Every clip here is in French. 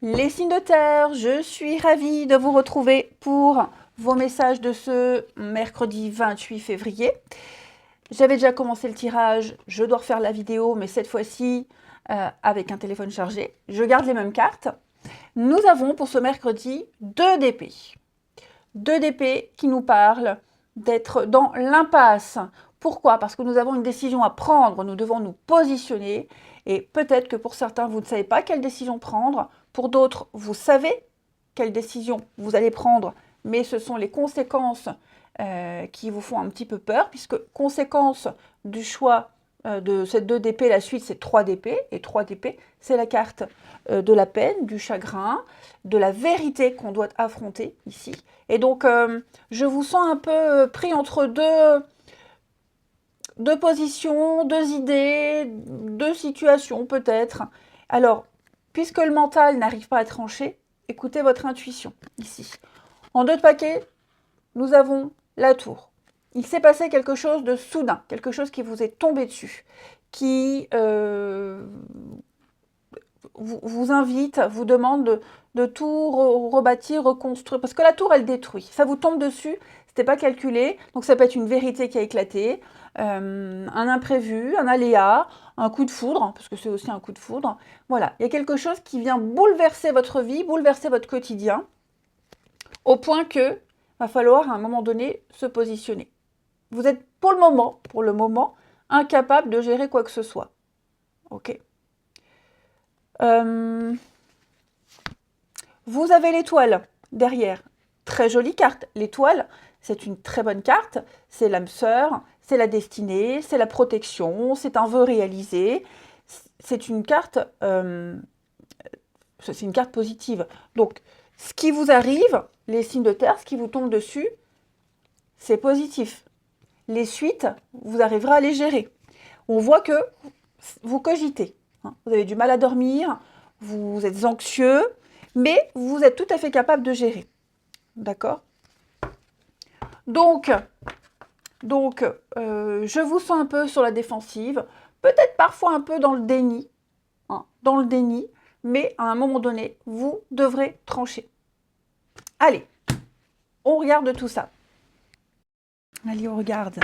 Les signes de terre, je suis ravie de vous retrouver pour vos messages de ce mercredi 28 février. J'avais déjà commencé le tirage, je dois refaire la vidéo, mais cette fois-ci avec un téléphone chargé. Je garde les mêmes cartes. Nous avons pour ce mercredi 2 DP. 2 DP qui nous parlent d'être dans l'impasse. Pourquoi? Parce que nous avons une décision à prendre, nous devons nous positionner. Et peut-être que pour certains, vous ne savez pas quelle décision prendre. Pour d'autres, vous savez quelle décision vous allez prendre, mais ce sont les conséquences qui vous font un petit peu peur, puisque conséquence du choix de ces 2 DP, la suite c'est 3 DP, et 3 DP c'est la carte de la peine, du chagrin, de la vérité qu'on doit affronter ici. Et donc je vous sens un peu pris entre deux positions, 2 idées, 2 situations peut-être. Alors, puisque le mental n'arrive pas à trancher, écoutez votre intuition ici. En 2 de paquet, nous avons la tour. Il s'est passé quelque chose de soudain, quelque chose qui vous est tombé dessus, qui vous invite, vous demande de tout rebâtir, reconstruire. Parce que la tour, elle détruit. Ça vous tombe dessus, c'était pas calculé. Donc ça peut être une vérité qui a éclaté, un imprévu, un aléa, un coup de foudre, parce que c'est aussi un coup de foudre. Voilà, il y a quelque chose qui vient bouleverser votre vie, bouleverser votre quotidien, au point que va falloir à un moment donné se positionner. Vous êtes pour le moment, incapable de gérer quoi que ce soit. Ok. Vous avez l'étoile derrière. Très jolie carte. L'étoile, c'est une très bonne carte. C'est l'âme sœur, c'est la destinée, c'est la protection, c'est un vœu réalisé. C'est une carte positive. Donc, ce qui vous arrive, les signes de terre, ce qui vous tombe dessus, c'est positif. Les suites, vous arriverez à les gérer. On voit que vous cogitez. Vous avez du mal à dormir, vous êtes anxieux, mais vous êtes tout à fait capable de gérer. D'accord? Donc je vous sens un peu sur la défensive, peut-être parfois un peu dans le déni, mais à un moment donné, vous devrez trancher. Allez, on regarde tout ça. Allez, on regarde.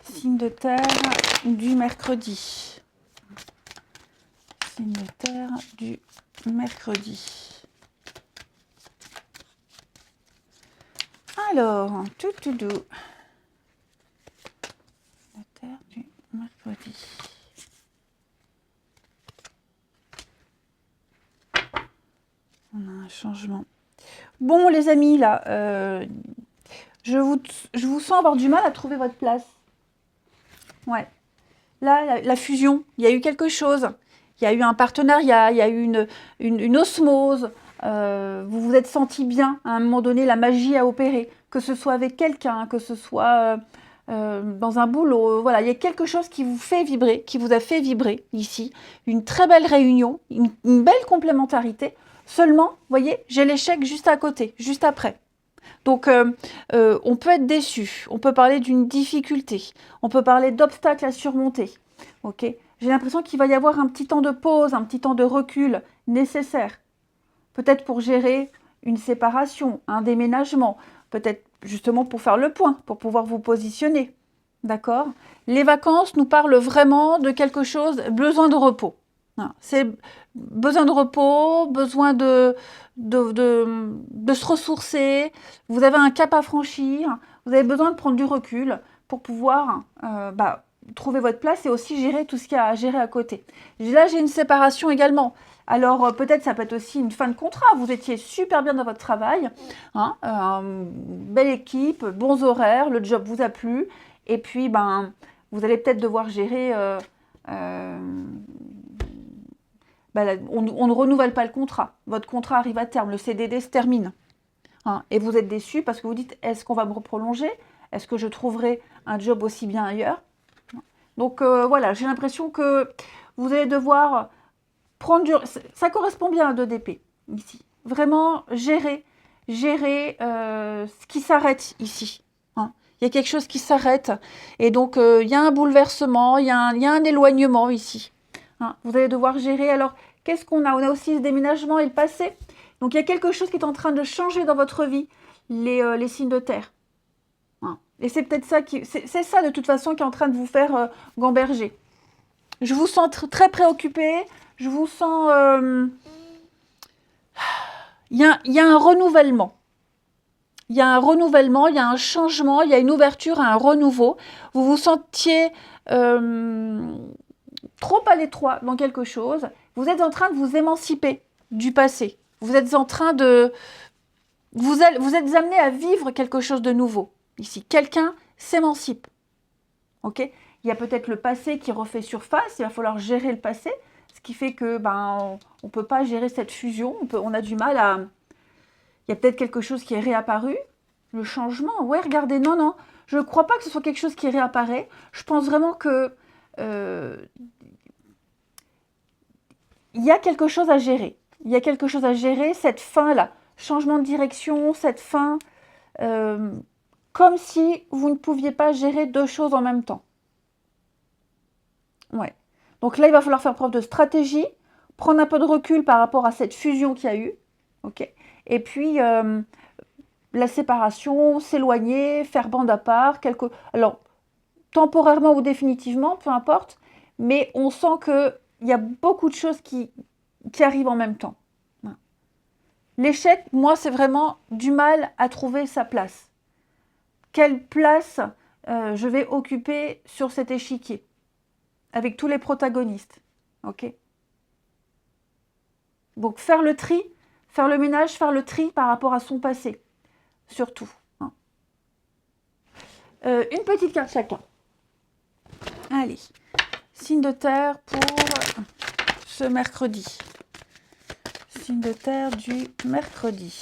Signe de terre du mercredi. Signe de terre du mercredi. Alors, tout doux. La terre du mercredi. On a un changement. Bon, les amis, là, je vous sens avoir du mal à trouver votre place. Ouais. Là, la fusion, il y a eu quelque chose. Il y a eu un partenariat, il y a eu une osmose. Vous vous êtes senti bien. À un moment donné, la magie a opéré. Que ce soit avec quelqu'un, que ce soit dans un boulot. Voilà, il y a quelque chose qui vous fait vibrer, qui vous a fait vibrer ici. Une très belle réunion, une belle complémentarité. Seulement, vous voyez, j'ai l'échec juste à côté, juste après. Donc, on peut être déçu, on peut parler d'une difficulté, on peut parler d'obstacles à surmonter. Ok? J'ai l'impression qu'il va y avoir un petit temps de pause, un petit temps de recul nécessaire. Peut-être pour gérer une séparation, un déménagement, peut-être justement pour faire le point, pour pouvoir vous positionner. D'accord? Les vacances nous parlent vraiment de quelque chose, besoin de repos. C'est besoin de repos, besoin de se ressourcer. Vous avez un cap à franchir. Vous avez besoin de prendre du recul pour pouvoir trouver votre place et aussi gérer tout ce qu'il y a à gérer à côté. Là, j'ai une séparation également. Alors, peut-être ça peut être aussi une fin de contrat. Vous étiez super bien dans votre travail. Belle équipe, bons horaires, le job vous a plu. Et puis, vous allez peut-être devoir gérer... on ne renouvelle pas le contrat. Votre contrat arrive à terme, le CDD se termine. Et vous êtes déçu parce que vous dites, est-ce qu'on va me prolonger? Est-ce que je trouverai un job aussi bien ailleurs? Donc voilà, j'ai l'impression que vous allez devoir prendre du... Ça correspond bien à 2DP, ici. Vraiment gérer ce qui s'arrête ici. Il y a quelque chose qui s'arrête. Et donc, il y a un bouleversement, il y a un éloignement ici. Vous allez devoir gérer. Alors, Qu'est-ce qu'on a? On a aussi le déménagement et le passé. Donc, il y a quelque chose qui est en train de changer dans votre vie, les signes de terre. Hein. Et c'est peut-être ça c'est ça, de toute façon, qui est en train de vous faire gamberger. Je vous sens très préoccupé. Je vous sens... il y a un renouvellement. Il y a un renouvellement, il y a un changement, il y a une ouverture à un renouveau. Vous vous sentiez trop à l'étroit dans quelque chose. Vous êtes en train de vous émanciper du passé. Vous êtes en train de... Vous êtes amené à vivre quelque chose de nouveau. Ici, quelqu'un s'émancipe. Ok? Il y a peut-être le passé qui refait surface. Il va falloir gérer le passé. Ce qui fait que on ne peut pas gérer cette fusion. On a du mal à... Il y a peut-être quelque chose qui est réapparu. Le changement, ouais, regardez, non. Je ne crois pas que ce soit quelque chose qui réapparaît. Je pense vraiment que il y a quelque chose à gérer. Il y a quelque chose à gérer, cette fin-là. Changement de direction, cette fin, comme si vous ne pouviez pas gérer deux choses en même temps. Ouais. Donc là, il va falloir faire preuve de stratégie, prendre un peu de recul par rapport à cette fusion qu'il y a eu. Ok. Et puis, la séparation, s'éloigner, faire bande à part. Alors, temporairement ou définitivement, peu importe. Mais on sent qu'il y a beaucoup de choses qui arrivent en même temps. L'échec, moi, c'est vraiment du mal à trouver sa place. Quelle place je vais occuper sur cet échiquier avec tous les protagonistes. Ok. Donc, faire le tri, faire le ménage, faire le tri par rapport à son passé. Surtout. Hein. Une petite carte chacun. Allez. Signe de terre pour ce mercredi. Signe de terre du mercredi.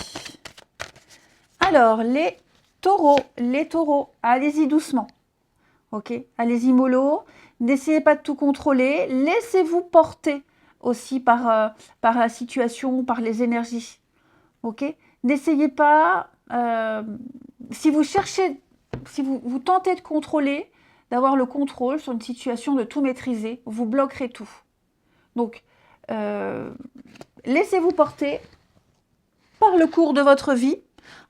Alors, les taureaux, allez-y doucement. Ok, allez-y mollo. N'essayez pas de tout contrôler. Laissez-vous porter aussi par la situation, par les énergies. Ok, n'essayez pas, si vous cherchez, si vous tentez de contrôler, d'avoir le contrôle sur une situation, de tout maîtriser, vous bloquerez tout. Donc, laissez-vous porter par le cours de votre vie.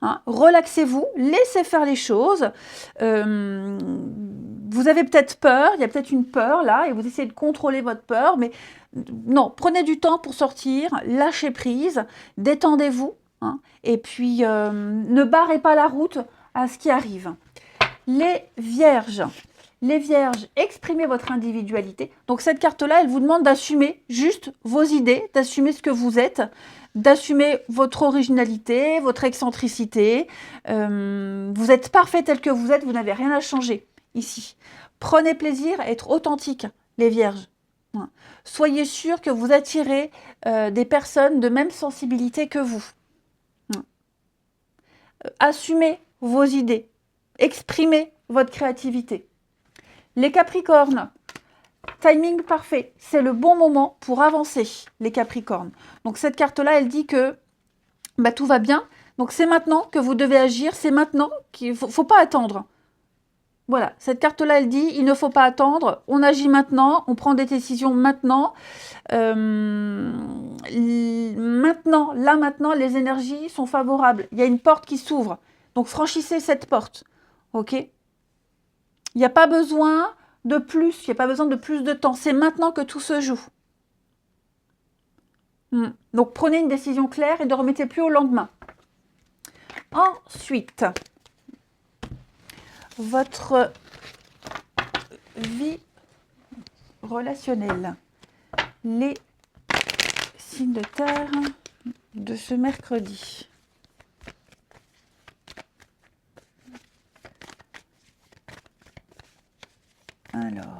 Hein, relaxez-vous, laissez faire les choses. Vous avez peut-être peur, il y a peut-être une peur là, et vous essayez de contrôler votre peur, mais non, prenez du temps pour sortir, lâchez prise, détendez-vous, hein, et puis ne barrez pas la route à ce qui arrive. Les vierges, exprimez votre individualité. Donc cette carte-là, elle vous demande d'assumer juste vos idées, d'assumer ce que vous êtes, d'assumer votre originalité, votre excentricité. Vous êtes parfait tel que vous êtes, vous n'avez rien à changer ici. Prenez plaisir à être authentique, les vierges. Soyez sûrs que vous attirez des personnes de même sensibilité que vous. Assumez vos idées, exprimez votre créativité. Les Capricornes, timing parfait, c'est le bon moment pour avancer, les Capricornes. Donc cette carte-là, elle dit que tout va bien, donc c'est maintenant que vous devez agir, c'est maintenant qu'il ne faut pas attendre. Voilà, cette carte-là, elle dit, il ne faut pas attendre, on agit maintenant, on prend des décisions maintenant. Maintenant, les énergies sont favorables. Il y a une porte qui s'ouvre, donc franchissez cette porte, ok ? Il n'y a pas besoin de plus, il n'y a pas besoin de plus de temps. C'est maintenant que tout se joue. Donc, prenez une décision claire et ne remettez plus au lendemain. Ensuite, votre vie relationnelle. Les signes de terre de ce mercredi. Alors,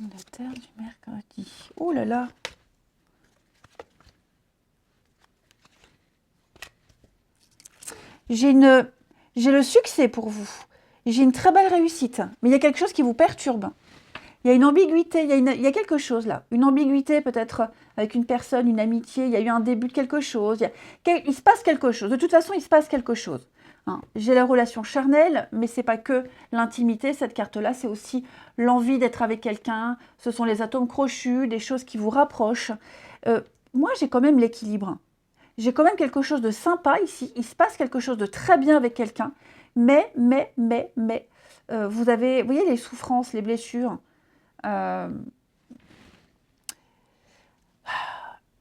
la terre du mercredi. Oh là là! J'ai le succès pour vous. J'ai une très belle réussite. Mais il y a quelque chose qui vous perturbe. Il y a une ambiguïté, il y a quelque chose là. Une ambiguïté peut-être avec une personne, une amitié. Il y a eu un début de quelque chose. Il se passe quelque chose. De toute façon, il se passe quelque chose. hein. J'ai la relation charnelle, mais c'est pas que l'intimité, cette carte-là, c'est aussi l'envie d'être avec quelqu'un. Ce sont les atomes crochus, des choses qui vous rapprochent. Moi, j'ai quand même l'équilibre. J'ai quand même quelque chose de sympa ici. Il se passe quelque chose de très bien avec quelqu'un. Mais, vous voyez les souffrances, les blessures.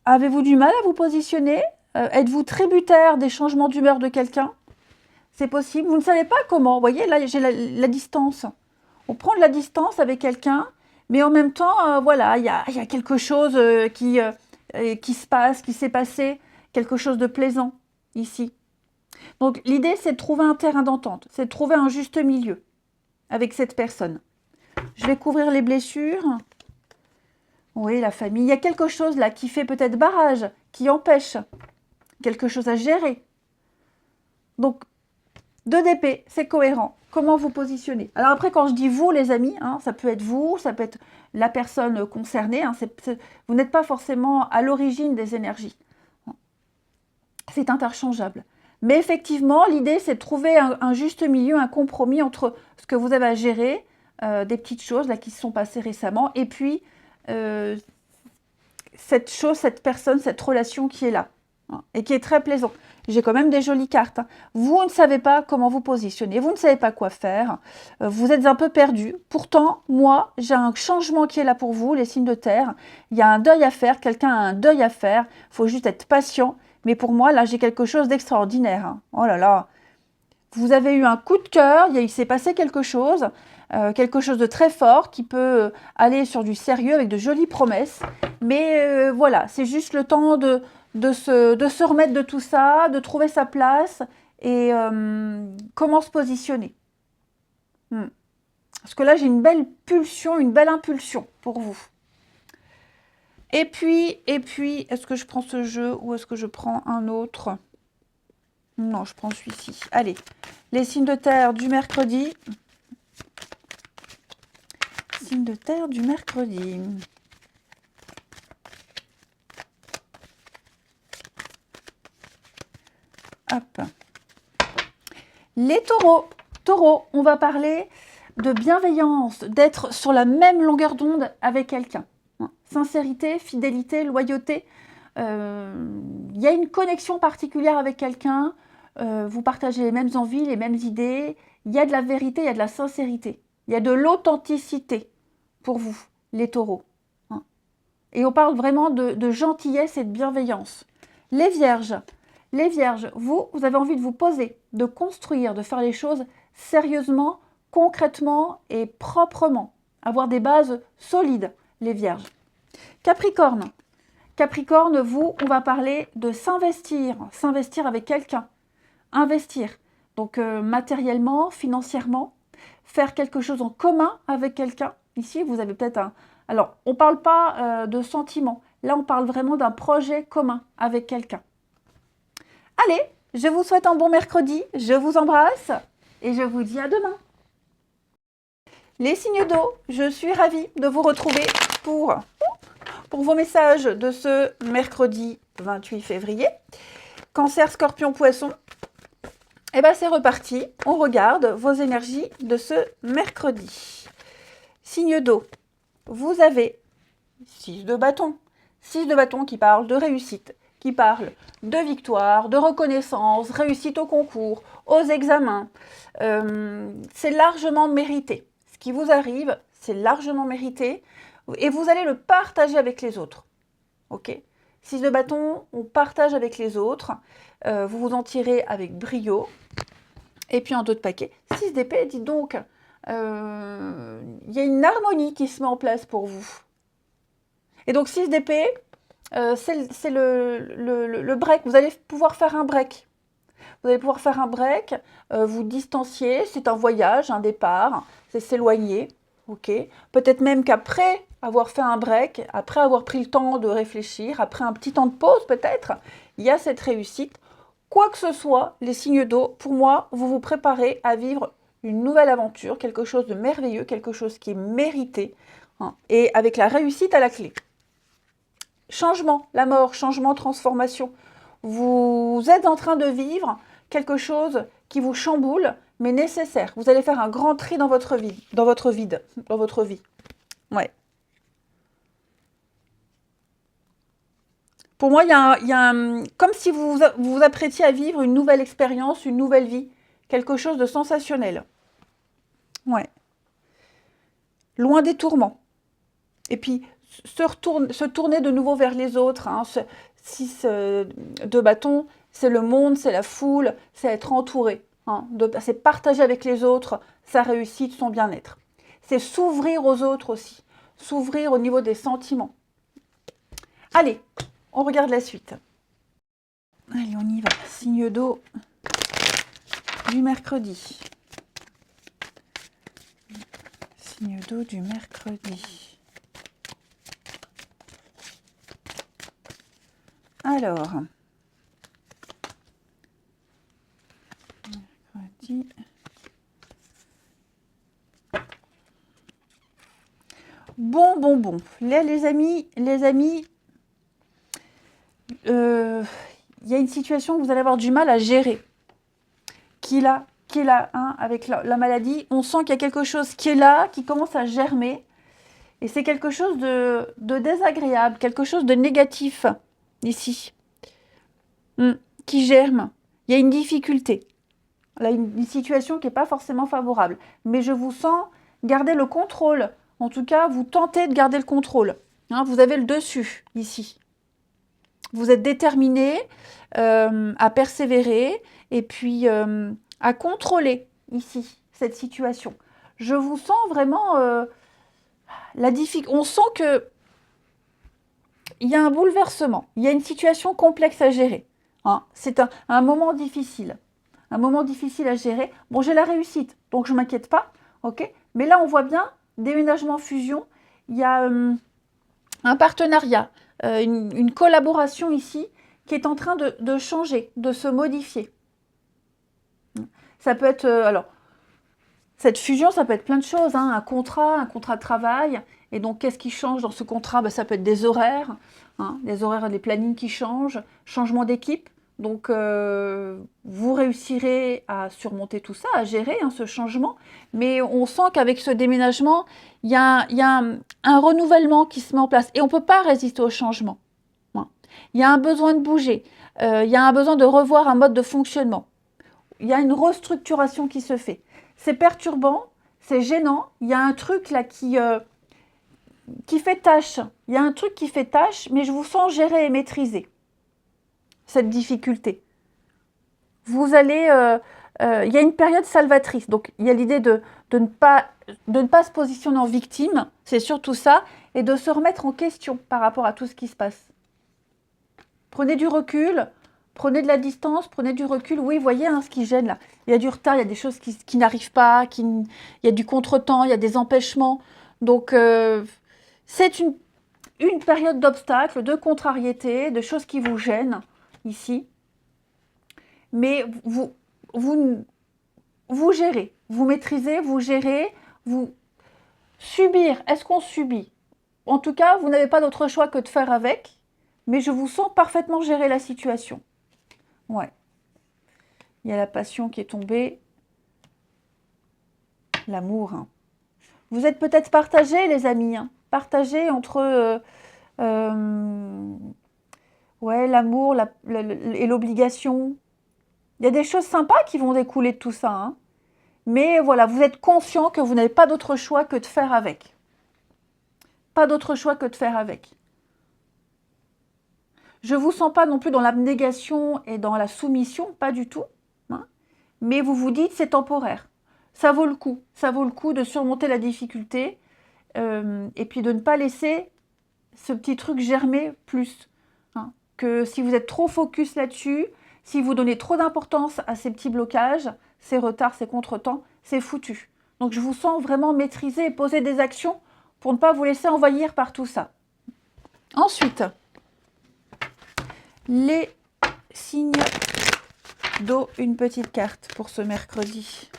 Avez-vous du mal à vous positionner? Êtes-vous tributaire des changements d'humeur de quelqu'un? C'est possible. Vous ne savez pas comment. Vous voyez, là, j'ai la distance. On prend de la distance avec quelqu'un, mais en même temps, voilà, il y a quelque chose qui se passe, qui s'est passé, quelque chose de plaisant ici. Donc, l'idée, c'est de trouver un terrain d'entente, c'est de trouver un juste milieu avec cette personne. Je vais couvrir les blessures. Oui, la famille. Il y a quelque chose là qui fait peut-être barrage, qui empêche quelque chose à gérer. Donc, 2 d'épée, c'est cohérent. Comment vous positionnez? Alors après, quand je dis vous, les amis, hein, ça peut être vous, ça peut être la personne concernée. Hein, vous n'êtes pas forcément à l'origine des énergies. C'est interchangeable. Mais effectivement, l'idée, c'est de trouver un juste milieu, un compromis entre ce que vous avez à gérer, des petites choses là qui se sont passées récemment, et puis cette chose, cette personne, cette relation qui est là, hein, et qui est très plaisante. J'ai quand même des jolies cartes. Hein. Vous ne savez pas comment vous positionner, vous ne savez pas quoi faire, vous êtes un peu perdu. Pourtant, moi, j'ai un changement qui est là pour vous, les signes de terre. Il y a un deuil à faire, quelqu'un a un deuil à faire, il faut juste être patient. Mais pour moi, là, j'ai quelque chose d'extraordinaire. Hein. Oh là là, vous avez eu un coup de cœur, il s'est passé quelque chose de très fort qui peut aller sur du sérieux avec de jolies promesses. Mais voilà, c'est juste le temps de se remettre de tout ça, de trouver sa place et comment se positionner. Parce que là, j'ai une belle pulsion, une belle impulsion pour vous. Et puis, est-ce que je prends ce jeu ou est-ce que je prends un autre? Non, je prends celui-ci. Allez, les signes de terre du mercredi. Signes de terre du mercredi. Hop. Les taureaux. Taureaux, on va parler de bienveillance, d'être sur la même longueur d'onde avec quelqu'un. Sincérité, fidélité, loyauté. Il y a une connexion particulière avec quelqu'un. Vous partagez les mêmes envies, les mêmes idées. Il y a de la vérité, il y a de la sincérité. Il y a de l'authenticité pour vous, les taureaux. Et on parle vraiment de gentillesse et de bienveillance. Les vierges, vous avez envie de vous poser, de construire, de faire les choses sérieusement, concrètement et proprement. Avoir des bases solides, les vierges. Capricorne, vous, on va parler de s'investir avec quelqu'un. Investir, donc matériellement, financièrement, faire quelque chose en commun avec quelqu'un. Ici, vous avez peut-être un... Alors, on ne parle pas de sentiments. Là, on parle vraiment d'un projet commun avec quelqu'un. Allez, je vous souhaite un bon mercredi. Je vous embrasse et je vous dis à demain. Les signes d'eau, je suis ravie de vous retrouver pour vos messages de ce mercredi 28 février. Cancer, Scorpion, Poisson. Et bien, c'est reparti. On regarde vos énergies de ce mercredi. Signe d'eau, vous avez 6 de bâton. 6 de bâton qui parle de réussite, qui parle de victoire, de reconnaissance, réussite au concours, aux examens. C'est largement mérité. Ce qui vous arrive, c'est largement mérité. Et vous allez le partager avec les autres. Ok ? 6 de bâton, on partage avec les autres. Vous vous en tirez avec brio. Et puis un dos de paquet. 6 d'épée, dites donc, il y a une harmonie qui se met en place pour vous. Et donc 6 d'épée, c'est le break. Vous allez pouvoir faire un break. Vous allez pouvoir faire un break, vous distancier. C'est un voyage, un départ. C'est s'éloigner. Okay. Peut-être même qu'après avoir fait un break, après avoir pris le temps de réfléchir, après un petit temps de pause peut-être, il y a cette réussite. Quoi que ce soit, les signes d'eau, pour moi, vous vous préparez à vivre une nouvelle aventure, quelque chose de merveilleux, quelque chose qui est mérité, hein, et avec la réussite à la clé. Changement, la mort, changement, transformation. Vous êtes en train de vivre quelque chose qui vous chamboule, mais nécessaire. Vous allez faire un grand tri dans votre vie, dans votre vie. Ouais. Pour moi, il y a comme si vous vous apprêtiez à vivre une nouvelle expérience, une nouvelle vie. Quelque chose de sensationnel. Ouais. Loin des tourments. Et puis, se tourner de nouveau vers les autres. Hein. 6 de bâton, c'est le monde, c'est la foule, c'est être entouré. Hein. C'est partager avec les autres sa réussite, son bien-être. C'est s'ouvrir aux autres aussi. S'ouvrir au niveau des sentiments. Allez, on regarde la suite. Allez, on y va. Signe d'eau du mercredi. Signe d'eau du mercredi. Alors, mercredi. Bon. Là, les amis, il y a une situation que vous allez avoir du mal à gérer. Qui est là, hein, avec la maladie. On sent qu'il y a quelque chose qui est là, qui commence à germer. Et c'est quelque chose de désagréable, quelque chose de négatif, ici, qui germe. Il y a une difficulté. Là, une situation qui n'est pas forcément favorable. Mais je vous sens garder le contrôle. En tout cas, vous tentez de garder le contrôle. Hein, vous avez le dessus, ici. Vous êtes déterminé à persévérer et puis à contrôler, ici, cette situation. Je vous sens vraiment la difficulté. On sent que il y a un bouleversement. Il y a une situation complexe à gérer. Hein. C'est un moment difficile. Un moment difficile à gérer. Bon, j'ai la réussite, donc je ne m'inquiète pas. Ok. Mais là, on voit bien, déménagement, fusion. Il y a un partenariat, une collaboration ici qui est en train de changer, de se modifier. Ça peut être, alors, cette fusion, ça peut être plein de choses, hein, un contrat de travail. Et donc, qu'est-ce qui change dans ce contrat? Ça peut être des horaires, hein, des plannings qui changent, changement d'équipe. Donc, vous réussirez à surmonter tout ça, à gérer ce changement. Mais on sent qu'avec ce déménagement, il y a un renouvellement qui se met en place. Et on ne peut pas résister au changement. Hein. Il y a un besoin de bouger. Il y a un besoin de revoir un mode de fonctionnement. Il y a une restructuration qui se fait. C'est perturbant, c'est gênant. Il y a un truc là qui fait tâche. Il y a un truc qui fait tâche, mais je vous sens gérer et maîtriser cette difficulté. Vous allez... il y a une période salvatrice. Donc, il y a l'idée de ne pas se positionner en victime. C'est surtout ça. Et de se remettre en question par rapport à tout ce qui se passe. Prenez du recul. Prenez de la distance, prenez du recul. Oui, voyez ce qui gêne là. Il y a du retard, il y a des choses qui n'arrivent pas, il y a du contretemps, il y a des empêchements. Donc, c'est une période d'obstacles, de contrariétés, de choses qui vous gênent ici. Mais vous gérez, vous maîtrisez, vous gérez, vous subir. Est-ce qu'on subit? En tout cas, vous n'avez pas d'autre choix que de faire avec. Mais je vous sens parfaitement gérer la situation. Ouais. Il y a la passion qui est tombée. L'amour. Hein. Vous êtes peut-être partagés, les amis. Hein. Partagés entre ouais, l'amour et l'obligation. Il y a des choses sympas qui vont découler de tout ça. Hein. Mais voilà, vous êtes conscient que vous n'avez pas d'autre choix que de faire avec. Pas d'autre choix que de faire avec. Je ne vous sens pas non plus dans l'abnégation et dans la soumission, pas du tout. Hein. Mais vous vous dites, c'est temporaire. Ça vaut le coup. Ça vaut le coup de surmonter la difficulté et puis de ne pas laisser ce petit truc germer plus. Hein. Que si vous êtes trop focus là-dessus, si vous donnez trop d'importance à ces petits blocages, ces retards, ces contretemps, c'est foutu. Donc je vous sens vraiment maîtriser et poser des actions pour ne pas vous laisser envahir par tout ça. Ensuite, les signes d'eau, une petite carte pour ce mercredi.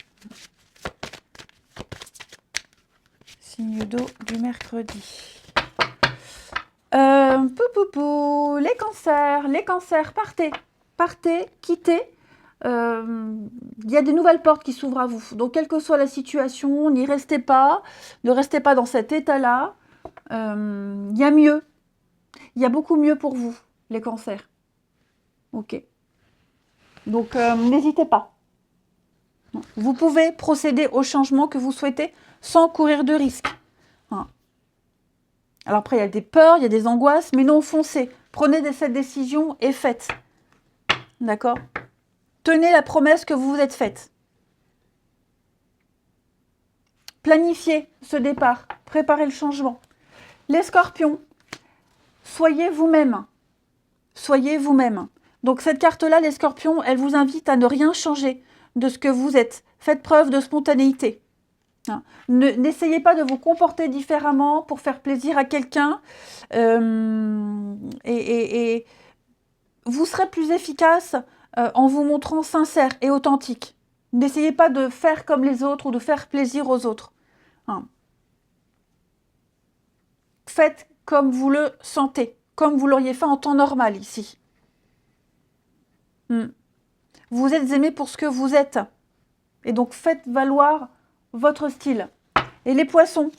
Signe d'eau du mercredi. Les cancers, partez, quittez il y a des nouvelles portes qui s'ouvrent à vous. Donc, quelle que soit la situation, n'y restez pas. Ne restez pas dans cet état-là. Il y a mieux. Il y a beaucoup mieux pour vous, les cancers. Ok. Donc, n'hésitez pas. Vous pouvez procéder au changement que vous souhaitez sans courir de risque. Hein. Alors après, il y a des peurs, il y a des angoisses, mais non, foncez. Prenez cette décision et faites. D'accord? Tenez la promesse que vous vous êtes faite. Planifiez ce départ. Préparez le changement. Les scorpions, soyez vous-même. Soyez vous-même. Donc cette carte-là, les scorpions, elle vous invite à ne rien changer de ce que vous êtes. Faites preuve de spontanéité. Hein. N'essayez pas de vous comporter différemment pour faire plaisir à quelqu'un. Et vous serez plus efficace en vous montrant sincère et authentique. N'essayez pas de faire comme les autres ou de faire plaisir aux autres. Hein. Faites comme vous le sentez, comme vous l'auriez fait en temps normal ici. Vous êtes aimé pour ce que vous êtes. Et donc faites valoir votre style. Et les poissons,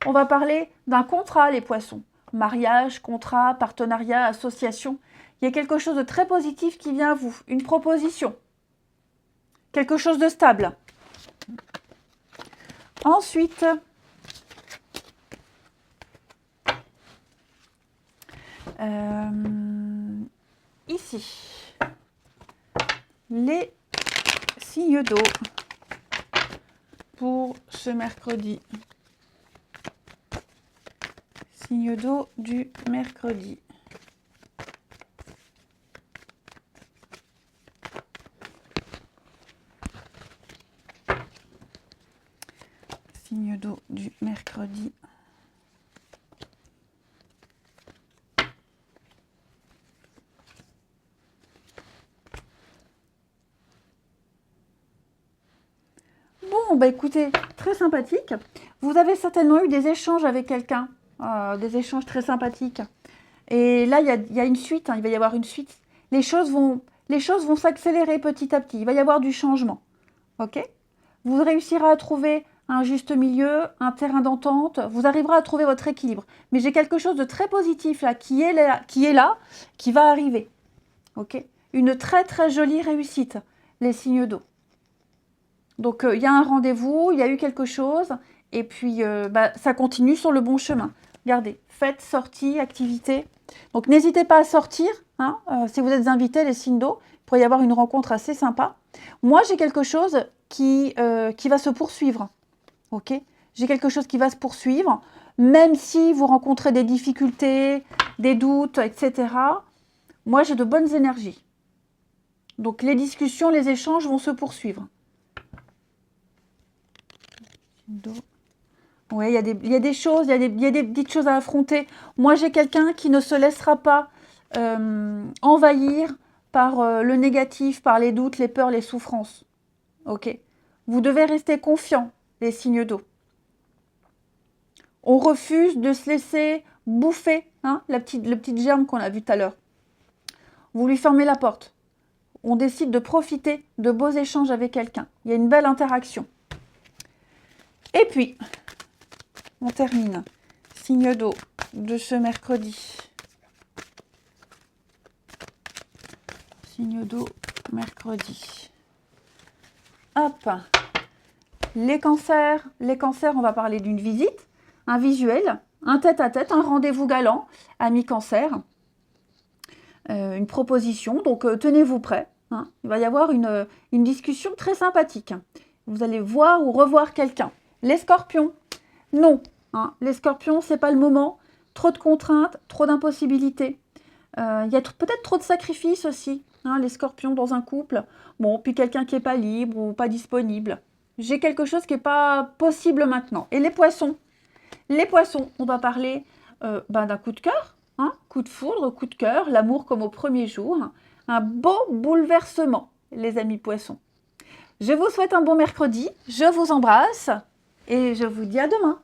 on va parler d'un contrat, les poissons. Mariage, contrat, partenariat, association. Il y a quelque chose de très positif qui vient à vous. Une proposition. Quelque chose de stable. Ensuite, ici, les signes d'eau pour ce mercredi. Signe d'eau du mercredi. Signe d'eau du mercredi. Bon, bah écoutez, très sympathique. Vous avez certainement eu des échanges avec quelqu'un, des échanges très sympathiques. Et là, il y a une suite, hein, il va y avoir une suite. Les choses vont s'accélérer petit à petit. Il va y avoir du changement. Ok? Vous réussirez à trouver un juste milieu, un terrain d'entente. Vous arriverez à trouver votre équilibre. Mais j'ai quelque chose de très positif là, qui est là, qui va arriver. Ok? Une très très jolie réussite, les signes d'eau. Donc, il y a un rendez-vous, il y a eu quelque chose, et puis ça continue sur le bon chemin. Regardez, fête, sortie, activité. Donc, n'hésitez pas à sortir. Hein, si vous êtes invités, les signes d'eau, il pourrait y avoir une rencontre assez sympa. Moi, j'ai quelque chose qui va se poursuivre. Ok? J'ai quelque chose qui va se poursuivre, même si vous rencontrez des difficultés, des doutes, etc. Moi, j'ai de bonnes énergies. Donc, les discussions, les échanges vont se poursuivre. Oui, il y a des choses, il y a des petites choses à affronter. Moi, j'ai quelqu'un qui ne se laissera pas envahir par le négatif, par les doutes, les peurs, les souffrances. Ok? Vous devez rester confiant, les signes d'eau. On refuse de se laisser bouffer, hein, le petit germe qu'on a vu tout à l'heure. Vous lui fermez la porte. On décide de profiter de beaux échanges avec quelqu'un. Il y a une belle interaction. Et puis, on termine. Signe d'eau de ce mercredi. Signe d'eau mercredi. Hop. Les cancers, on va parler d'une visite, un visuel, un tête-à-tête, un rendez-vous galant, ami cancer, une proposition. Donc, tenez-vous prêts. Hein. Il va y avoir une discussion très sympathique. Vous allez voir ou revoir quelqu'un. Les scorpions, non. Hein. Les scorpions, c'est pas le moment. Trop de contraintes, trop d'impossibilités. Il y a peut-être trop de sacrifices aussi. Hein, les scorpions dans un couple. Bon, puis quelqu'un qui n'est pas libre ou pas disponible. J'ai quelque chose qui n'est pas possible maintenant. Et les poissons, on va parler d'un coup de cœur. Hein, coup de foudre, coup de cœur, l'amour comme au premier jour. Un beau bouleversement, les amis poissons. Je vous souhaite un bon mercredi. Je vous embrasse. Et je vous dis à demain.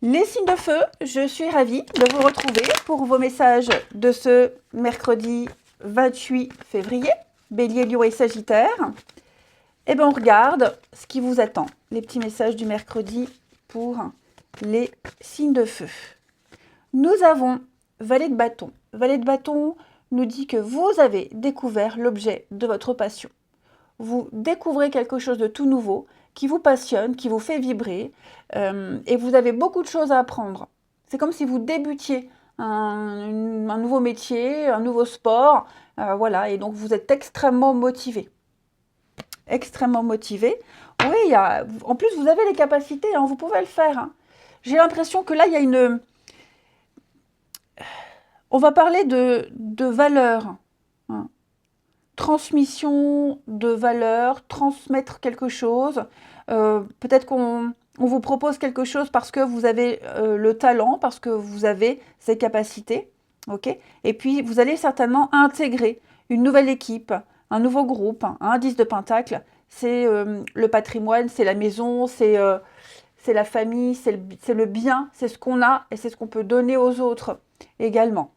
Les signes de feu, je suis ravie de vous retrouver pour vos messages de ce mercredi 28 février, Bélier, Lion et Sagittaire. Et bien, on regarde ce qui vous attend. Les petits messages du mercredi pour les signes de feu. Nous avons Valet de bâton. Valet de bâton nous dit que vous avez découvert l'objet de votre passion. Vous découvrez quelque chose de tout nouveau qui vous passionne, qui vous fait vibrer, et vous avez beaucoup de choses à apprendre. C'est comme si vous débutiez un nouveau métier, un nouveau sport, voilà, et donc vous êtes extrêmement motivé. Extrêmement motivé. Oui, en plus vous avez les capacités, hein, vous pouvez le faire. Hein. J'ai l'impression que là, il y a une... On va parler de valeurs. Hein. Transmission de valeurs, transmettre quelque chose. Peut-être qu'on vous propose quelque chose parce que vous avez le talent, parce que vous avez ces capacités. Okay, et puis, vous allez certainement intégrer une nouvelle équipe, un nouveau groupe, un 10 de pentacle. C'est le patrimoine, c'est la maison, c'est la famille, c'est le bien, c'est ce qu'on a et c'est ce qu'on peut donner aux autres également.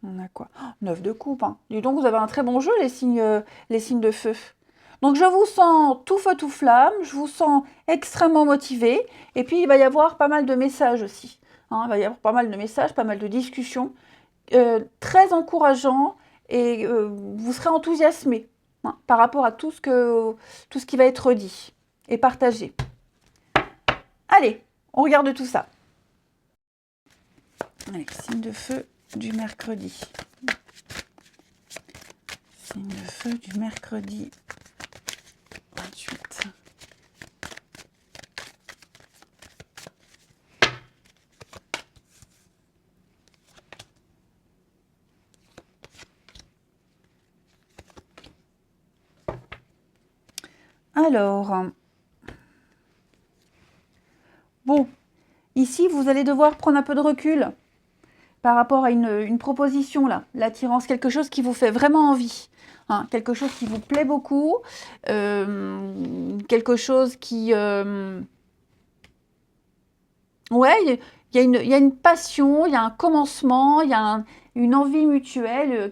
On a quoi? 9 de coupe. Hein. Dis donc, vous avez un très bon jeu, les signes de feu. Donc, je vous sens tout feu, tout flamme. Je vous sens extrêmement motivé. Et puis, il va y avoir pas mal de messages aussi. Hein, il va y avoir pas mal de messages, pas mal de discussions. Très encourageants. Et vous serez enthousiasmé hein, par rapport à tout ce qui va être dit et partagé. Allez, on regarde tout ça. Allez, signe de feu du mercredi. Signe de feu du mercredi 28. Alors, bon, ici, vous allez devoir prendre un peu de recul par rapport à une proposition, là, l'attirance, quelque chose qui vous fait vraiment envie, hein, quelque chose qui vous plaît beaucoup, quelque chose qui... Ouais, il y a une passion, il y a un commencement, il y a une envie mutuelle,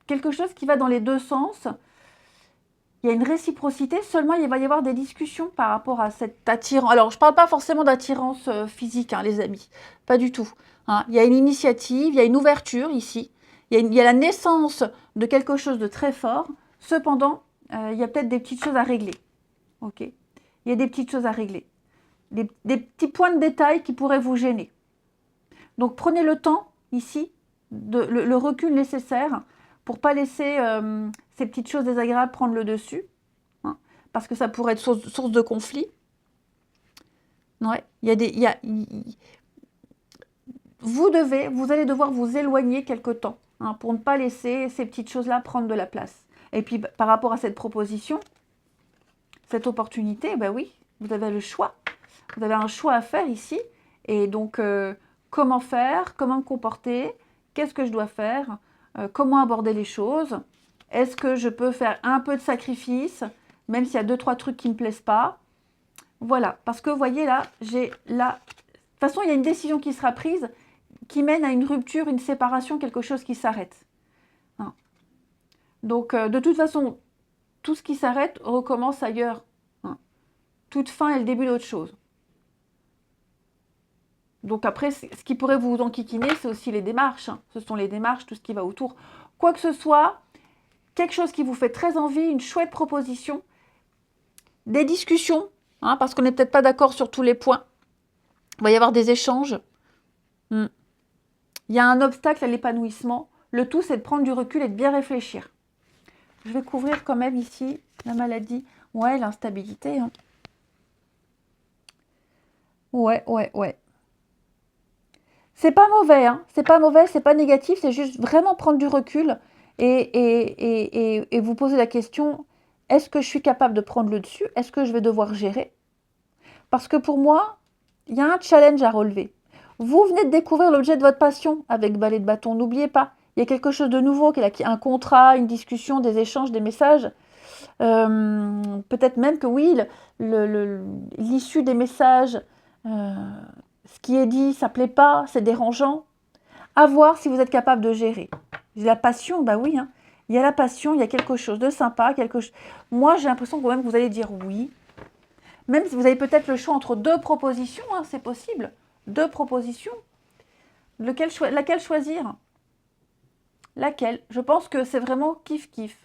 quelque chose qui va dans les deux sens. Il y a une réciprocité, seulement il va y avoir des discussions par rapport à cette attirance. Alors, je ne parle pas forcément d'attirance physique, hein, les amis, pas du tout. Hein. Il y a une initiative, il y a une ouverture ici, il y a la naissance de quelque chose de très fort. Cependant, il y a peut-être des petites choses à régler. Ok. Il y a des petites choses à régler. Des petits points de détail qui pourraient vous gêner. Donc, prenez le temps, ici, le recul nécessaire pour ne pas laisser ces petites choses désagréables prendre le dessus, hein, parce que ça pourrait être source de conflit. Ouais, vous allez devoir vous éloigner quelque temps, hein, pour ne pas laisser ces petites choses-là prendre de la place. Et puis, par rapport à cette proposition, cette opportunité, ben oui, vous avez le choix. Vous avez un choix à faire ici. Et donc, comment faire? Comment me comporter? Qu'est-ce que je dois faire? Comment aborder les choses? Est-ce que je peux faire un peu de sacrifice, même s'il y a 2-3 trucs qui ne me plaisent pas? Voilà, parce que vous voyez là, j'ai là... De toute façon, il y a une décision qui sera prise qui mène à une rupture, une séparation, quelque chose qui s'arrête. Hein. Donc, de toute façon, tout ce qui s'arrête recommence ailleurs. Hein. Toute fin est le début d'autre chose. Donc après, ce qui pourrait vous enquiquiner, c'est aussi les démarches. Hein. Ce sont les démarches, tout ce qui va autour. Quoi que ce soit, quelque chose qui vous fait très envie, une chouette proposition, des discussions, hein, parce qu'on n'est peut-être pas d'accord sur tous les points. Il va y avoir des échanges. Il y a un obstacle à l'épanouissement. Le tout, c'est de prendre du recul et de bien réfléchir. Je vais couvrir quand même ici la maladie. Ouais, l'instabilité. Hein. Ouais. C'est pas mauvais, hein. C'est pas mauvais, c'est pas négatif, c'est juste vraiment prendre du recul et vous poser la question, est-ce que je suis capable de prendre le dessus? Est-ce que je vais devoir gérer? Parce que pour moi, il y a un challenge à relever. Vous venez de découvrir l'objet de votre passion avec Balai de bâton, n'oubliez pas. Il y a quelque chose de nouveau, un contrat, une discussion, des échanges, des messages. Peut-être même que oui, l'issue des messages, ce qui est dit, ça ne plaît pas, c'est dérangeant. À voir si vous êtes capable de gérer. La passion, bah oui, hein. Il y a la passion, il y a quelque chose de sympa, quelque chose... Moi, j'ai l'impression quand même que vous allez dire oui. Même si vous avez peut-être le choix entre deux propositions, hein, c'est possible. Deux propositions. Laquelle choisir? Laquelle? Je pense que c'est vraiment kiff-kiff.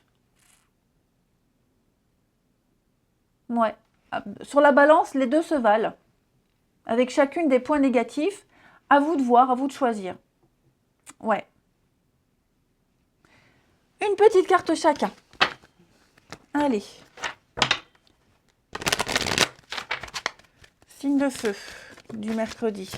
Ouais. Sur la balance, les deux se valent. Avec chacune des points négatifs. À vous de voir, à vous de choisir. Ouais. Une petite carte chacun. Allez. Signe de feu du mercredi.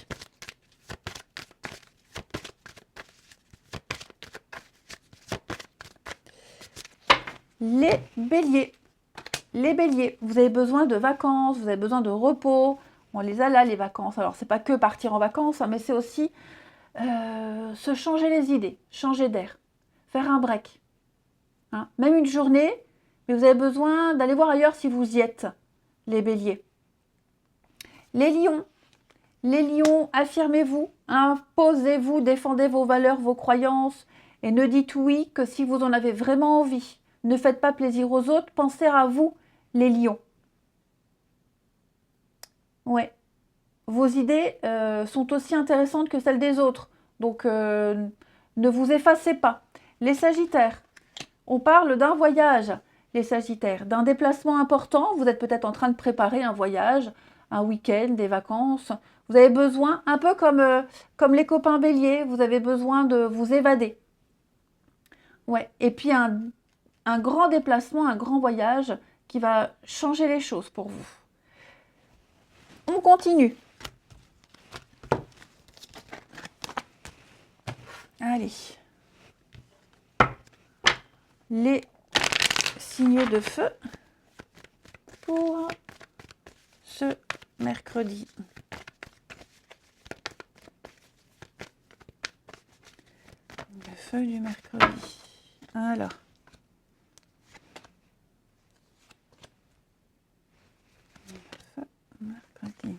Les béliers. Les béliers, vous avez besoin de vacances, vous avez besoin de repos. On les a là, les vacances. Alors, c'est pas que partir en vacances, hein, mais c'est aussi se changer les idées, changer d'air, faire un break. Hein. Même une journée, mais vous avez besoin d'aller voir ailleurs si vous y êtes, les béliers. Les lions, affirmez-vous, imposez-vous, défendez vos valeurs, vos croyances, et ne dites oui que si vous en avez vraiment envie. Ne faites pas plaisir aux autres, pensez à vous, les lions. Ouais. Vos idées sont aussi intéressantes que celles des autres. Donc, ne vous effacez pas. Les sagittaires, on parle d'un voyage. Les sagittaires, d'un déplacement important. Vous êtes peut-être en train de préparer un voyage, un week-end, des vacances. Vous avez besoin, un peu comme les copains béliers, vous avez besoin de vous évader. Ouais. Et puis, un grand déplacement, un grand voyage qui va changer les choses pour vous. On continue. Allez. Les signes de feu pour ce mercredi. Le feu du mercredi. Alors. Le feu mercredi.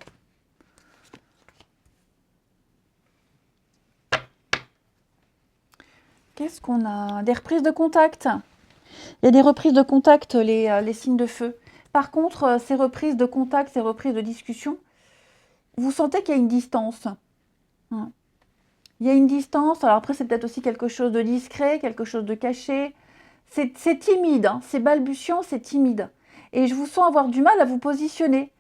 Qu'est-ce qu'on a? Des reprises de contact. Il y a des reprises de contact, les signes de feu. Par contre, ces reprises de contact, ces reprises de discussion, vous sentez qu'il y a une distance. Il y a une distance. Alors après, c'est peut-être aussi quelque chose de discret, quelque chose de caché. C'est timide, hein, c'est balbutiant, c'est timide. Et je vous sens avoir du mal à vous positionner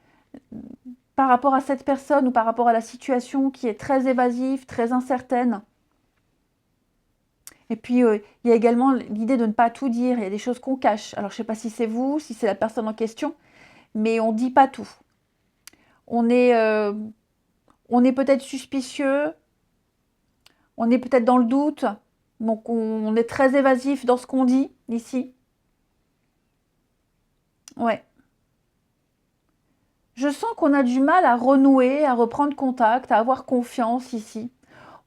par rapport à cette personne ou par rapport à la situation qui est très évasive, très incertaine. Et puis, il y a également l'idée de ne pas tout dire. Il y a des choses qu'on cache. Alors, je ne sais pas si c'est vous, si c'est la personne en question, mais on ne dit pas tout. On est peut-être suspicieux, on est peut-être dans le doute, donc on est très évasif dans ce qu'on dit, ici. Ouais. Je sens qu'on a du mal à renouer, à reprendre contact, à avoir confiance ici.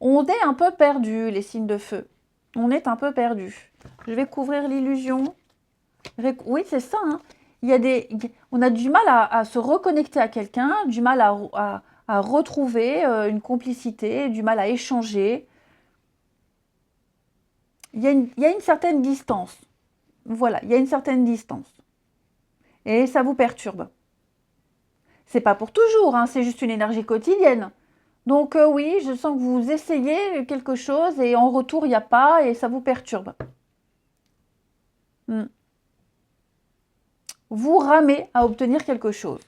On est un peu perdu, les signes de feu. On est un peu perdu. Je vais couvrir l'illusion. Oui, c'est ça. Hein. On a du mal à se reconnecter à quelqu'un, du mal à retrouver une complicité, du mal à échanger. Il y a une certaine distance. Voilà, il y a une certaine distance. Et ça vous perturbe. C'est pas pour toujours, hein, c'est juste une énergie quotidienne. Donc oui, je sens que vous essayez quelque chose et en retour, il n'y a pas et ça vous perturbe. Vous ramez à obtenir quelque chose.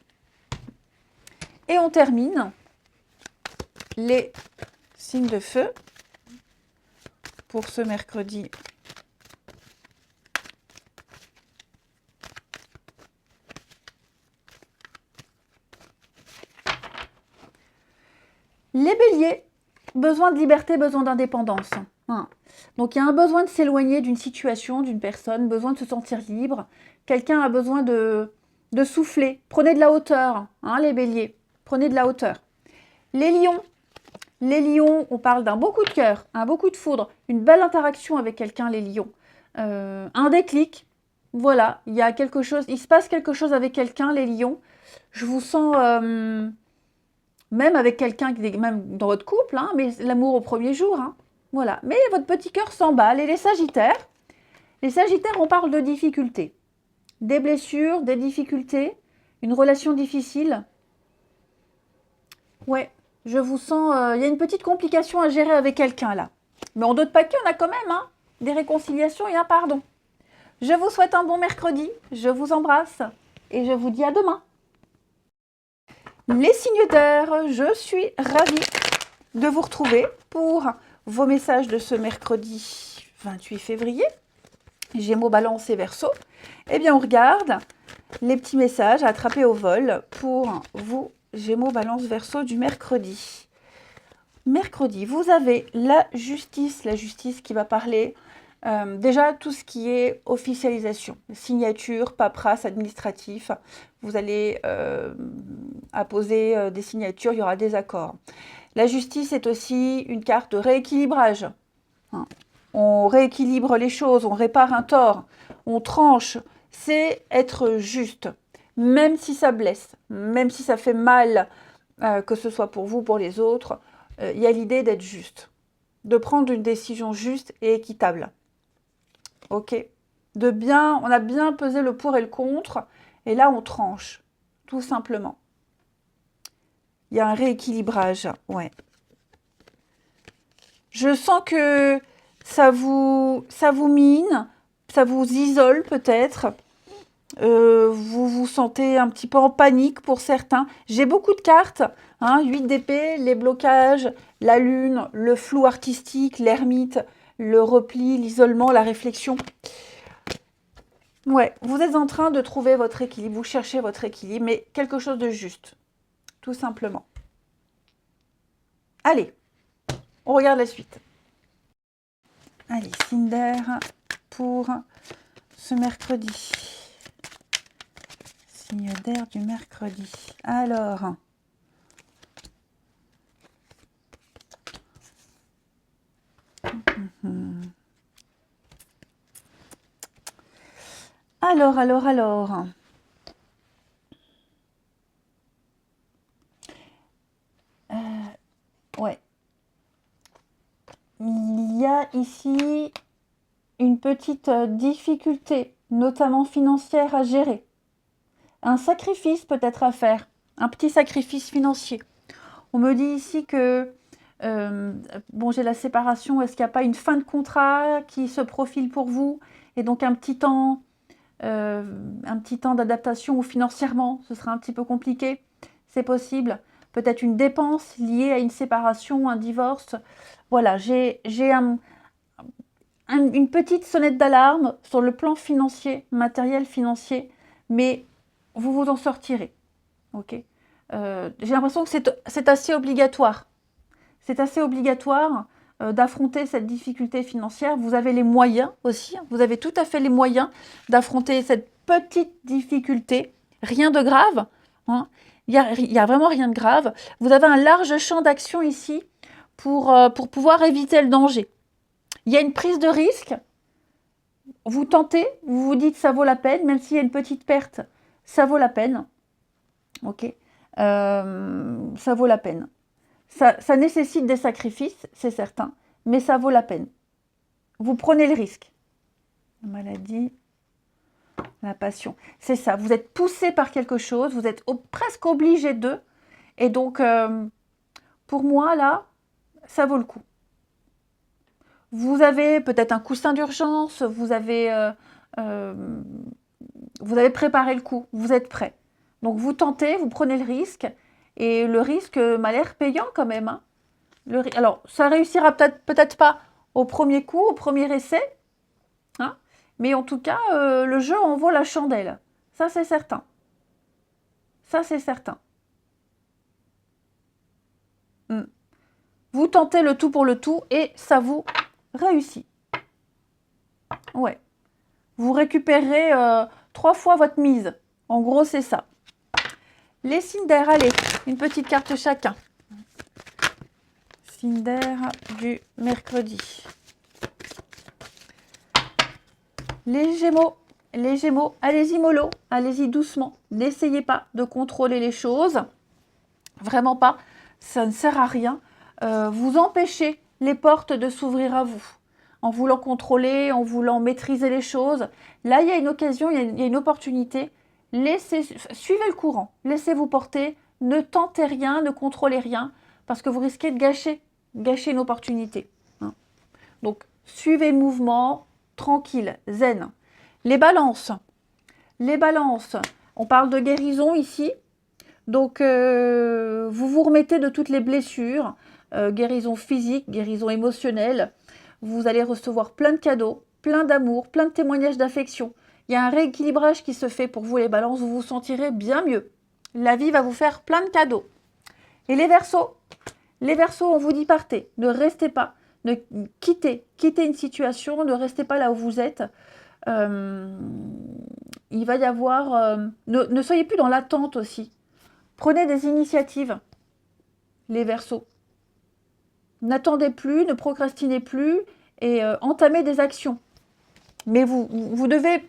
Et on termine les signes de feu pour ce mercredi. Les béliers, besoin de liberté, besoin d'indépendance. Donc il y a un besoin de s'éloigner d'une situation, d'une personne, besoin de se sentir libre. Quelqu'un a besoin de souffler. Prenez de la hauteur, les béliers. Prenez de la hauteur. Les lions, on parle d'un beau coup de cœur, un beau coup de foudre, une belle interaction avec quelqu'un, les lions. Un déclic. Voilà, il y a quelque chose, il se passe quelque chose avec quelqu'un, les lions. Je vous sens... même avec quelqu'un, même dans votre couple, mais l'amour au premier jour. Voilà. Mais votre petit cœur s'emballe. Et les Sagittaires, on parle de difficultés. Des blessures, des difficultés, une relation difficile. Ouais, je vous sens... Il y a une petite complication à gérer avec quelqu'un, là. Mais en d'autres paquets, on a quand même hein, des réconciliations et un pardon. Je vous souhaite un bon mercredi. Je vous embrasse. Et je vous dis à demain. Les signes d'air, je suis ravie de vous retrouver pour vos messages de ce mercredi 28 février. Gémeaux, Balance et Verseau. Eh bien, on regarde les petits messages à attraper au vol pour vous, Gémeaux, Balance, Verseau du mercredi. Mercredi, vous avez la justice qui va parler déjà tout ce qui est officialisation, signature, paperasse, administratif. Vous allez apposer des signatures, il y aura des accords. La justice est aussi une carte de rééquilibrage. Hein. On rééquilibre les choses, on répare un tort, on tranche. C'est être juste, même si ça blesse, même si ça fait mal, que ce soit pour vous ou pour les autres. Il y a l'idée d'être juste, de prendre une décision juste et équitable. Ok, on a bien pesé le pour et le contre, et là on tranche, tout simplement. Il y a un rééquilibrage, ouais. Je sens que ça vous mine, ça vous isole peut-être. Vous vous sentez un petit peu en panique pour certains. J'ai beaucoup de cartes, hein, 8 d'épée, les blocages, la lune, le flou artistique, l'ermite, le repli, l'isolement, la réflexion. Ouais, vous êtes en train de trouver votre équilibre, vous cherchez votre équilibre, mais quelque chose de juste, tout simplement. Allez, on regarde la suite. Allez, Cinder pour ce mercredi. Signe d'air du mercredi. Alors, alors. Ouais. Il y a ici une petite difficulté, notamment financière, à gérer. Un sacrifice peut-être à faire, un petit sacrifice financier. On me dit ici que, bon, j'ai la séparation, est-ce qu'il n'y a pas une fin de contrat qui se profile pour vous? Et donc un petit temps d'adaptation où financièrement, ce sera un petit peu compliqué. C'est possible. Peut-être une dépense liée à une séparation, un divorce. Voilà, j'ai une petite sonnette d'alarme sur le plan financier, matériel financier, mais vous vous en sortirez. Ok. J'ai l'impression que c'est assez obligatoire. C'est assez obligatoire d'affronter cette difficulté financière. Vous avez les moyens aussi, vous avez tout à fait les moyens d'affronter cette petite difficulté. Rien de grave, hein. Il y a vraiment rien de grave. Vous avez un large champ d'action ici pour pouvoir éviter le danger. Il y a une prise de risque. Vous tentez, vous vous dites ça vaut la peine, même s'il y a une petite perte, ça vaut la peine. Ok, ça vaut la peine. Ça nécessite des sacrifices, c'est certain, mais ça vaut la peine. Vous prenez le risque. La maladie, la passion, c'est ça. Vous êtes poussé par quelque chose, vous êtes presque obligé d'eux. Et donc, pour moi, là, ça vaut le coup. Vous avez peut-être un coussin d'urgence, vous avez préparé le coup, vous êtes prêt. Donc, vous tentez, vous prenez le risque. Et le risque m'a l'air payant quand même. Hein. Alors, ça réussira peut-être pas au premier coup, au premier essai. Hein, mais en tout cas, le jeu en vaut la chandelle. Ça, c'est certain. Ça, c'est certain. Vous tentez le tout pour le tout et ça vous réussit. Ouais. Vous récupérez 3 fois votre mise. En gros, c'est ça. Les signes d'air, allez, une petite carte chacun. Signe d'air du mercredi. Les Gémeaux, allez-y mollo, allez-y doucement. N'essayez pas de contrôler les choses. Vraiment pas, ça ne sert à rien. Vous empêchez les portes de s'ouvrir à vous. En voulant contrôler, en voulant maîtriser les choses. Là, il y a une occasion, il y a une opportunité. Suivez le courant, laissez-vous porter, ne tentez rien, ne contrôlez rien, parce que vous risquez de gâcher une opportunité. Hein. Donc, suivez le mouvement, tranquille, zen. Les balances, on parle de guérison ici. Donc, vous vous remettez de toutes les blessures, guérison physique, guérison émotionnelle. Vous allez recevoir plein de cadeaux, plein d'amour, plein de témoignages d'affection. Il y a un rééquilibrage qui se fait pour vous les balances, vous vous sentirez bien mieux. La vie va vous faire plein de cadeaux. Et les Verseaux, on vous dit partez, ne restez pas, quittez une situation, ne restez pas là où vous êtes. Il va y avoir... ne soyez plus dans l'attente aussi. Prenez des initiatives, les Verseaux. N'attendez plus, ne procrastinez plus et entamez des actions. Mais vous devez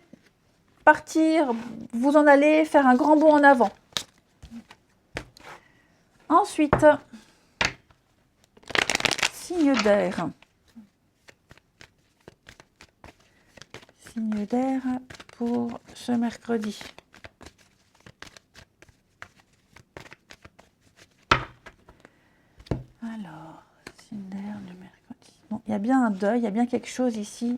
partir, vous en aller, faire un grand bond en avant. Ensuite, signe d'air. Signe d'air pour ce mercredi. Alors, signe d'air du mercredi. Bon, il y a bien un deuil, il y a bien quelque chose ici.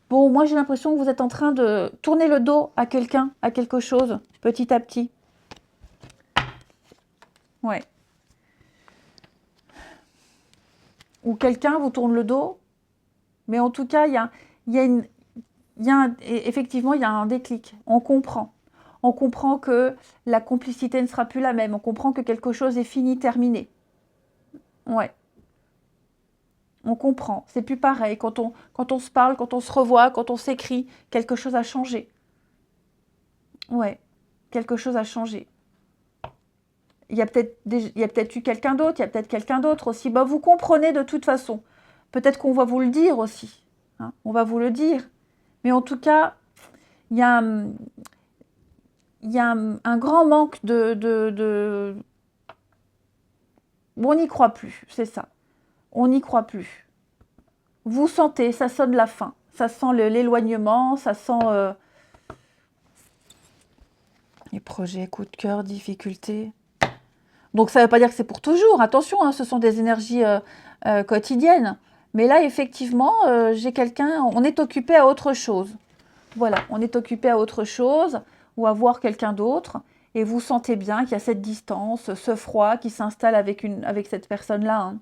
Bon, moi j'ai l'impression que vous êtes en train de tourner le dos à quelqu'un, à quelque chose, petit à petit. Ouais. Ou quelqu'un vous tourne le dos, mais en tout cas, effectivement, il y a un déclic. On comprend. On comprend que la complicité ne sera plus la même. On comprend que quelque chose est fini, terminé. Ouais. On comprend, c'est plus pareil. Quand on se parle, quand on se revoit, quand on s'écrit, quelque chose a changé. Ouais, quelque chose a changé. Il y a peut-être eu quelqu'un d'autre, il y a peut-être quelqu'un d'autre aussi. Bah, vous comprenez de toute façon. Peut-être qu'on va vous le dire aussi. Hein, on va vous le dire. Mais en tout cas, il y a un grand manque de... On n'y croit plus, c'est ça. On n'y croit plus. Vous sentez, ça sonne la fin. Ça sent l'éloignement, ça sent les projets, coup de cœur, difficultés. Donc ça ne veut pas dire que c'est pour toujours. Attention, hein, ce sont des énergies quotidiennes. Mais là, effectivement, j'ai quelqu'un, on est occupé à autre chose. Voilà, on est occupé à autre chose ou à voir quelqu'un d'autre. Et vous sentez bien qu'il y a cette distance, ce froid qui s'installe avec cette personne-là. Hein.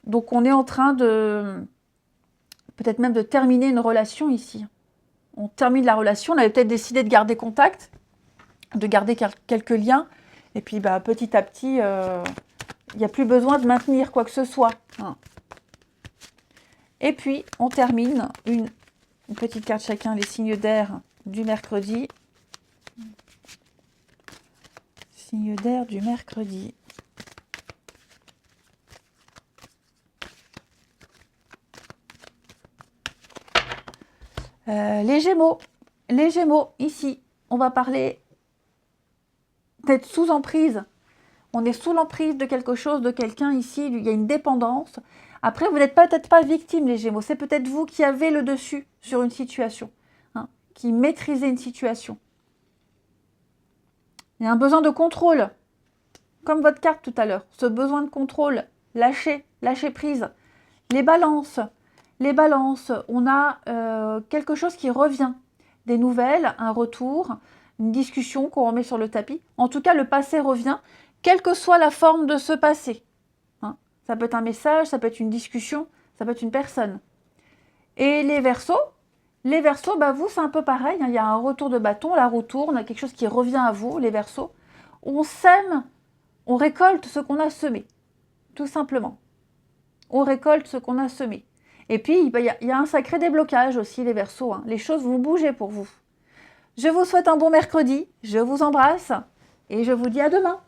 Donc on est en train de, peut-être même de terminer une relation ici. On termine la relation, on avait peut-être décidé de garder contact, de garder quelques liens. Et puis bah, petit à petit, il n'y a plus besoin de maintenir quoi que ce soit. Hein. Et puis on termine une petite carte chacun, les signes d'air du mercredi. Signe d'air du mercredi. Les Gémeaux, ici, on va parler d'être sous emprise. On est sous l'emprise de quelque chose, de quelqu'un ici, il y a une dépendance. Après, vous n'êtes peut-être pas victime, les Gémeaux, c'est peut-être vous qui avez le dessus sur une situation, hein, qui maîtrisez une situation. Il y a un besoin de contrôle, comme votre carte tout à l'heure, ce besoin de contrôle, lâcher prise. Les balances, on a quelque chose qui revient, des nouvelles, un retour, une discussion qu'on remet sur le tapis. En tout cas, le passé revient, quelle que soit la forme de ce passé. Hein, ça peut être un message, ça peut être une discussion, ça peut être une personne. Et les Verseaux, bah vous, c'est un peu pareil. Hein, il y a un retour de bâton, la roue tourne, il y a quelque chose qui revient à vous, les Verseaux. On sème, on récolte ce qu'on a semé, tout simplement. On récolte ce qu'on a semé. Et puis, il y a un sacré déblocage aussi, les Verseaux. Hein. Les choses vont bouger pour vous. Je vous souhaite un bon mercredi. Je vous embrasse et je vous dis à demain.